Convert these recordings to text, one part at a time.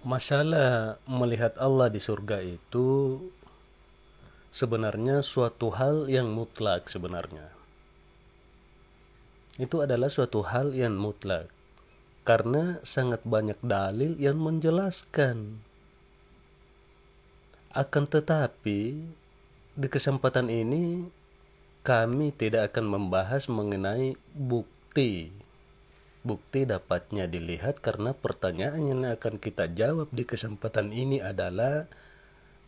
Masalah melihat Allah di surga itu sebenarnya suatu hal yang mutlak sebenarnya. Itu adalah suatu hal yang mutlak karena sangat banyak dalil yang menjelaskan. Akan tetapi di kesempatan ini kami tidak akan membahas mengenai bukti. Bukti dapatnya dilihat karena pertanyaan yang akan kita jawab di kesempatan ini adalah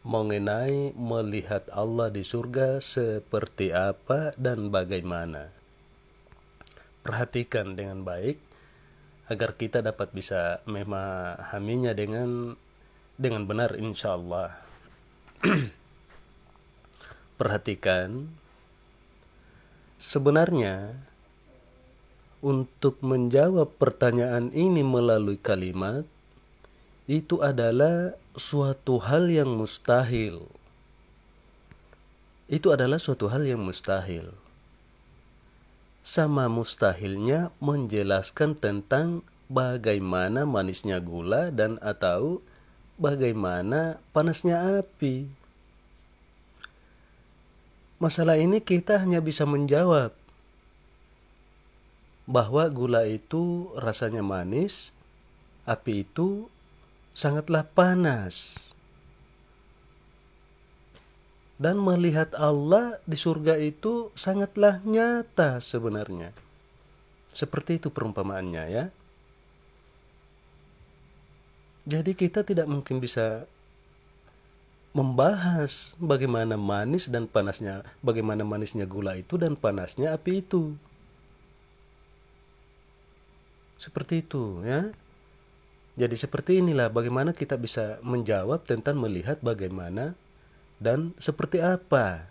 mengenai melihat Allah di surga seperti apa dan bagaimana. Perhatikan dengan baik agar kita dapat bisa memahaminya dengan benar insyaallah. Perhatikan, sebenarnya untuk menjawab pertanyaan ini melalui kalimat itu adalah suatu hal yang mustahil. Itu adalah suatu hal yang mustahil. Sama mustahilnya menjelaskan tentang bagaimana manisnya gula dan atau bagaimana panasnya api. Masalah ini kita hanya bisa menjawab bahwa gula itu rasanya manis, api itu sangatlah panas. Dan melihat Allah di surga itu sangatlah nyata sebenarnya. Seperti itu perumpamaannya ya. Jadi kita tidak mungkin bisa membahas bagaimana manis dan panasnya, bagaimana manisnya gula itu dan panasnya api itu. Seperti itu ya. Jadi seperti inilah bagaimana kita bisa menjawab tentang melihat bagaimana dan seperti apa.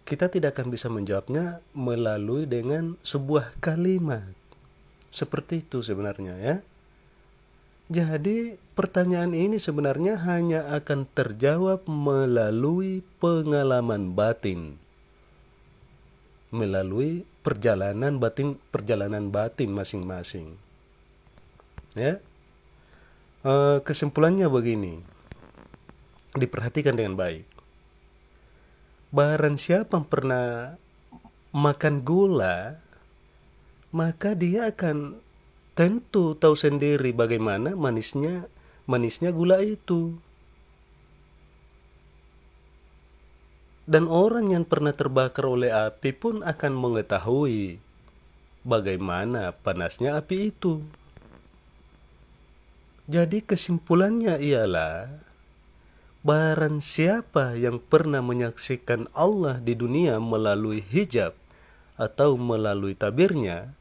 Kita tidak akan bisa menjawabnya melalui dengan sebuah kalimat. Seperti itu sebenarnya ya. Jadi pertanyaan ini sebenarnya hanya akan terjawab melalui pengalaman batin. Melalui perjalanan batin masing-masing. Ya. Kesimpulannya begini. Diperhatikan dengan baik. Barang siapa pernah makan gula, maka dia akan tentu tahu sendiri bagaimana manisnya gula itu. Dan orang yang pernah terbakar oleh api pun akan mengetahui bagaimana panasnya api itu. Jadi kesimpulannya ialah barang siapa yang pernah menyaksikan Allah di dunia melalui hijab atau melalui tabirnya,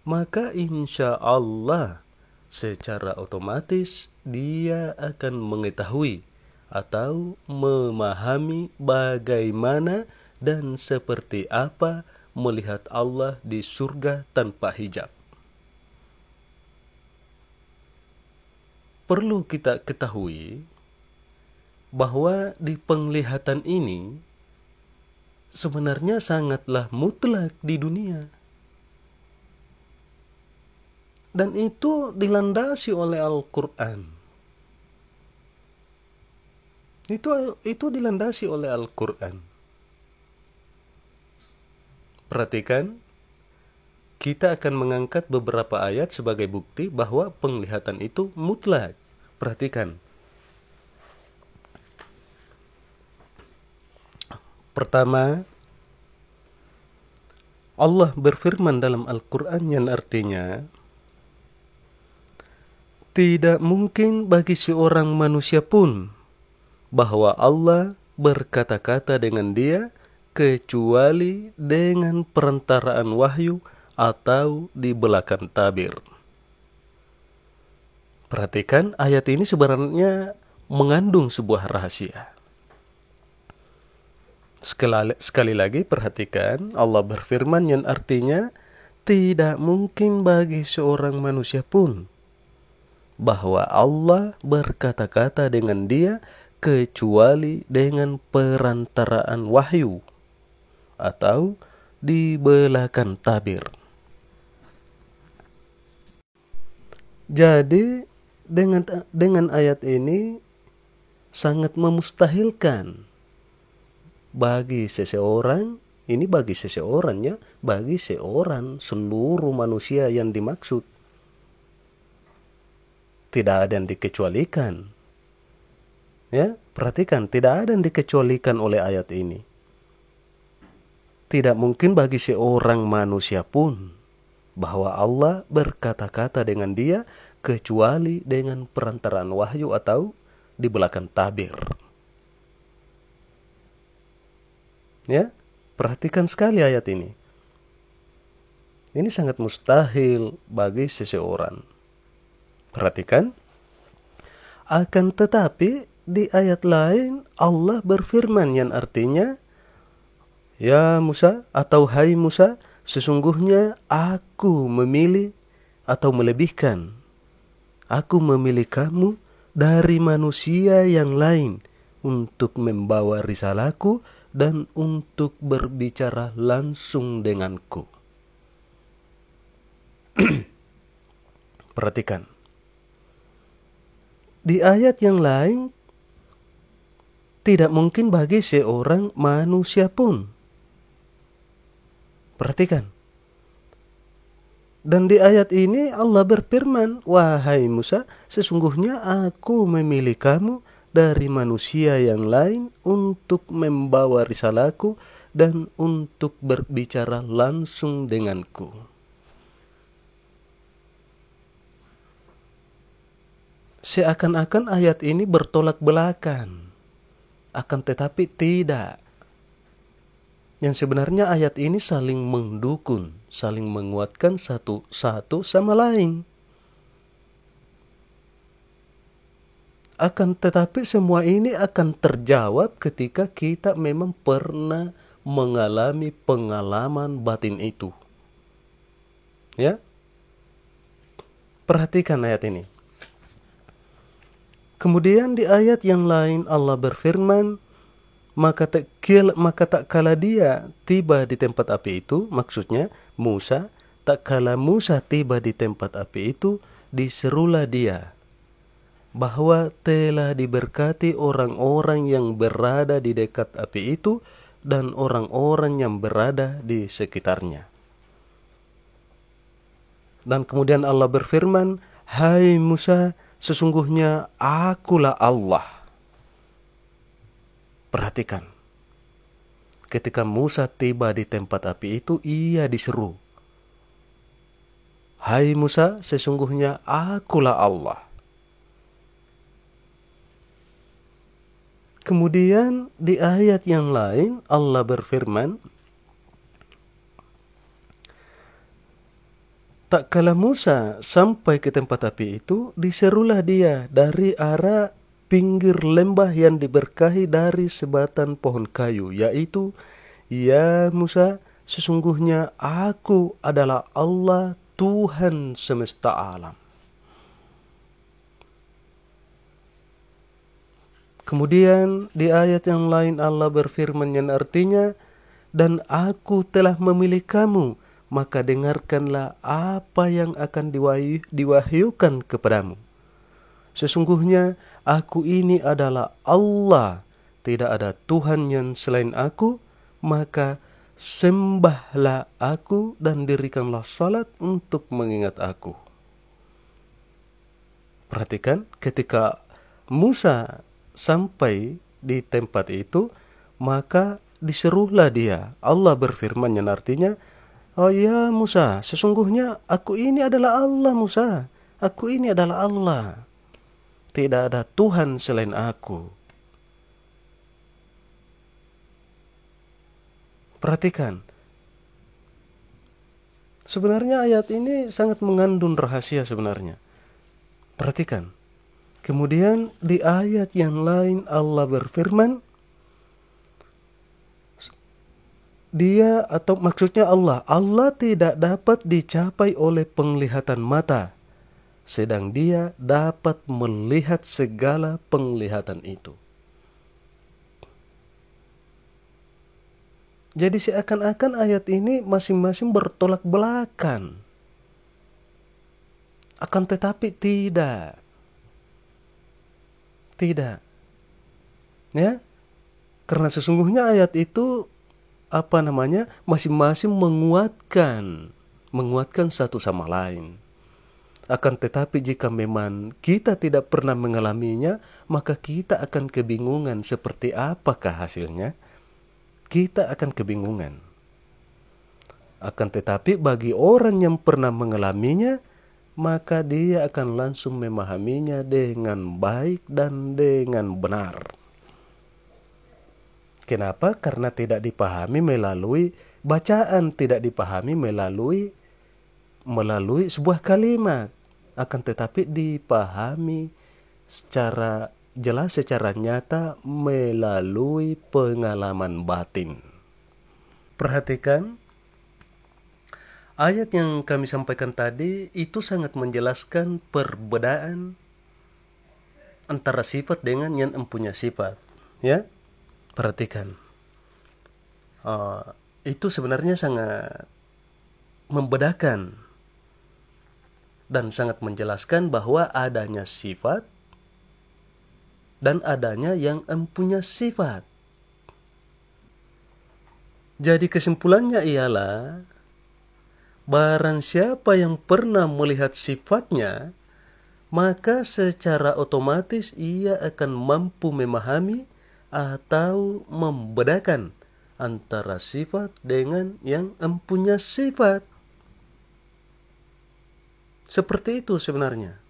maka insya Allah secara otomatis dia akan mengetahui atau memahami bagaimana dan seperti apa melihat Allah di surga tanpa hijab. Perlu kita ketahui bahwa di penglihatan ini sebenarnya sangatlah mutlak di dunia. Dan itu dilandasi oleh Al-Quran. Itu dilandasi oleh Al-Quran. Perhatikan, kita akan mengangkat beberapa ayat sebagai bukti bahwa penglihatan itu mutlak. Perhatikan. Pertama, Allah berfirman dalam Al-Quran yang artinya, tidak mungkin bagi seorang manusia pun bahwa Allah berkata-kata dengan dia kecuali dengan perantaraan wahyu atau di belakang tabir. Perhatikan, ayat ini sebenarnya mengandung sebuah rahasia. Sekali lagi perhatikan, Allah berfirman yang artinya tidak mungkin bagi seorang manusia pun bahwa Allah berkata-kata dengan dia kecuali dengan perantaraan wahyu atau di belakang tabir. Jadi dengan ayat ini sangat memustahilkan bagi seseorang, ini bagi seseorang ya, bagi seorang, seluruh manusia yang dimaksud. Tidak ada yang dikecualikan. Ya, perhatikan, tidak ada yang dikecualikan oleh ayat ini. Tidak mungkin bagi seorang manusia pun bahwa Allah berkata-kata dengan dia kecuali dengan perantaraan wahyu atau di belakang tabir. Ya, perhatikan sekali ayat ini. Ini sangat mustahil bagi seseorang. Perhatikan. Akan tetapi di ayat lain Allah berfirman yang artinya, ya Musa atau hai Musa, sesungguhnya aku memilih atau melebihkan. Aku memilih kamu dari manusia yang lain untuk membawa risalahku dan untuk berbicara langsung denganku. Perhatikan. Di ayat yang lain, tidak mungkin bagi seorang manusia pun. Perhatikan. Dan di ayat ini Allah berfirman, wahai Musa, sesungguhnya aku memilih kamu dari manusia yang lain untuk membawa risalahku dan untuk berbicara langsung denganku. Seakan-akan ayat ini bertolak belakang. Akan tetapi tidak. Yang sebenarnya ayat ini saling mendukung, saling menguatkan satu sama lain. Akan tetapi semua ini akan terjawab ketika kita memang pernah mengalami pengalaman batin itu. Ya? Perhatikan ayat ini. Kemudian di ayat yang lain Allah berfirman, maka tak kala dia tiba di tempat api itu, maksudnya Musa, tak kala Musa tiba di tempat api itu, diserulah dia bahwa telah diberkati orang-orang yang berada di dekat api itu dan orang-orang yang berada di sekitarnya. Dan kemudian Allah berfirman, hai Musa, sesungguhnya akulah Allah. Perhatikan, ketika Musa tiba di tempat api itu, ia diseru, hai Musa, sesungguhnya akulah Allah. Kemudian di ayat yang lain Allah berfirman, tak kala Musa sampai ke tempat api itu, diserulah dia dari arah pinggir lembah yang diberkahi dari sebatan pohon kayu, yaitu, ya Musa, sesungguhnya aku adalah Allah Tuhan semesta alam. Kemudian di ayat yang lain Allah berfirman yang artinya, dan aku telah memilih kamu, maka dengarkanlah apa yang akan diwahyukan kepadamu. Sesungguhnya aku ini adalah Allah, tidak ada Tuhan yang selain aku, maka sembahlah aku dan dirikanlah salat untuk mengingat aku. Perhatikan, ketika Musa sampai di tempat itu, maka diserulah dia. Allah berfirman yang artinya, oh ya Musa, sesungguhnya aku ini adalah Allah Musa. Aku ini adalah Allah. Tidak ada Tuhan selain aku. Perhatikan. Sebenarnya ayat ini sangat mengandung rahasia sebenarnya. Perhatikan. Kemudian di ayat yang lain Allah berfirman, dia atau maksudnya Allah tidak dapat dicapai oleh penglihatan mata, sedang dia dapat melihat segala penglihatan itu. Jadi seakan-akan ayat ini masing-masing bertolak belakang. Akan tetapi tidak. Tidak. Ya, karena sesungguhnya ayat itu masing-masing menguatkan satu sama lain. Akan tetapi jika memang kita tidak pernah mengalaminya, maka kita akan kebingungan seperti apakah hasilnya. Kita akan kebingungan. Akan tetapi bagi orang yang pernah mengalaminya, maka dia akan langsung memahaminya dengan baik dan dengan benar. Kenapa? Karena tidak dipahami melalui bacaan, tidak dipahami melalui sebuah kalimat, akan tetapi dipahami secara jelas, secara nyata melalui pengalaman batin. Perhatikan ayat yang kami sampaikan tadi itu sangat menjelaskan perbedaan antara sifat dengan yang empunya sifat. Ya, perhatikan. Itu sebenarnya sangat membedakan dan sangat menjelaskan bahwa adanya sifat dan adanya yang empunya sifat. Jadi kesimpulannya ialah barang siapa yang pernah melihat sifatnya, maka secara otomatis ia akan mampu memahami atau membedakan antara sifat dengan yang empunya sifat. Seperti itu sebenarnya.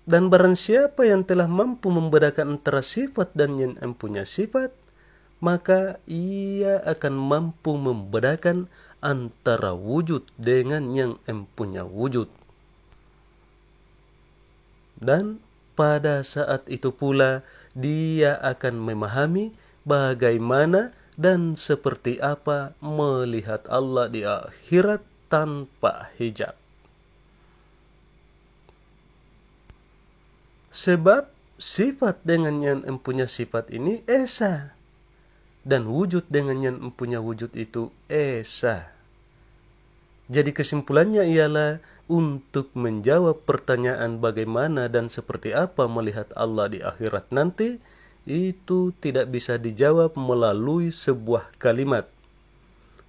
Dan barang siapa yang telah mampu membedakan antara sifat dan yang empunya sifat, maka ia akan mampu membedakan antara wujud dengan yang empunya wujud. Dan pada saat itu pula dia akan memahami bagaimana dan seperti apa melihat Allah di akhirat tanpa hijab. Sebab sifat dengan yang empunya sifat ini esa, dan wujud dengan yang empunya wujud itu esa. Jadi kesimpulannya ialah untuk menjawab pertanyaan bagaimana dan seperti apa melihat Allah di akhirat nanti, itu tidak bisa dijawab melalui sebuah kalimat.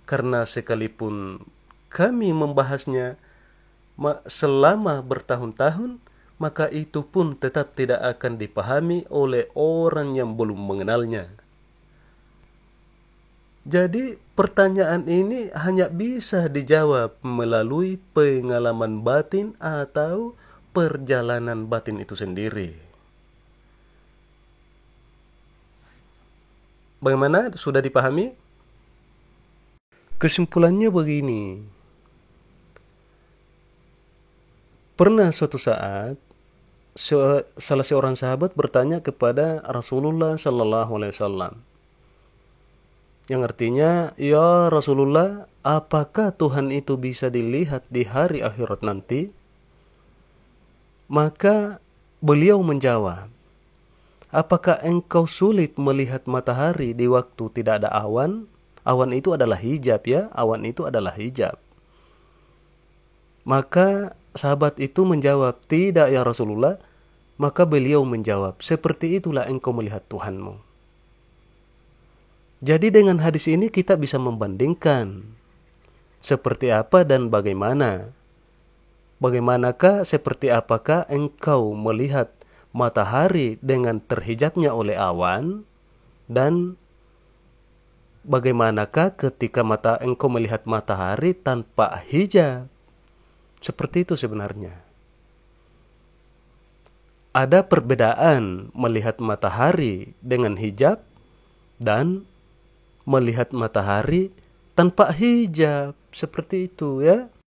Karena sekalipun kami membahasnya selama bertahun-tahun, maka itu pun tetap tidak akan dipahami oleh orang yang belum mengenalnya. Jadi pertanyaan ini hanya bisa dijawab melalui pengalaman batin atau perjalanan batin itu sendiri. Bagaimana? Sudah dipahami? Kesimpulannya begini. Pernah suatu saat salah seorang sahabat bertanya kepada Rasulullah sallallahu alaihi wasallam, yang artinya, "Ya Rasulullah, apakah Tuhan itu bisa dilihat di hari akhirat nanti?" Maka beliau menjawab, "Apakah engkau sulit melihat matahari di waktu tidak ada awan?" Awan itu adalah hijab, ya, awan itu adalah hijab. Maka sahabat itu menjawab, "Tidak ya Rasulullah." Maka beliau menjawab, "Seperti itulah engkau melihat Tuhanmu." Jadi dengan hadis ini kita bisa membandingkan seperti apa dan bagaimana. Bagaimanakah, seperti apakah engkau melihat matahari dengan terhijabnya oleh awan, dan bagaimanakah ketika engkau melihat matahari tanpa hijab. Seperti itu sebenarnya. Ada perbedaan melihat matahari dengan hijab dan melihat matahari tanpa hijab. Seperti itu, ya.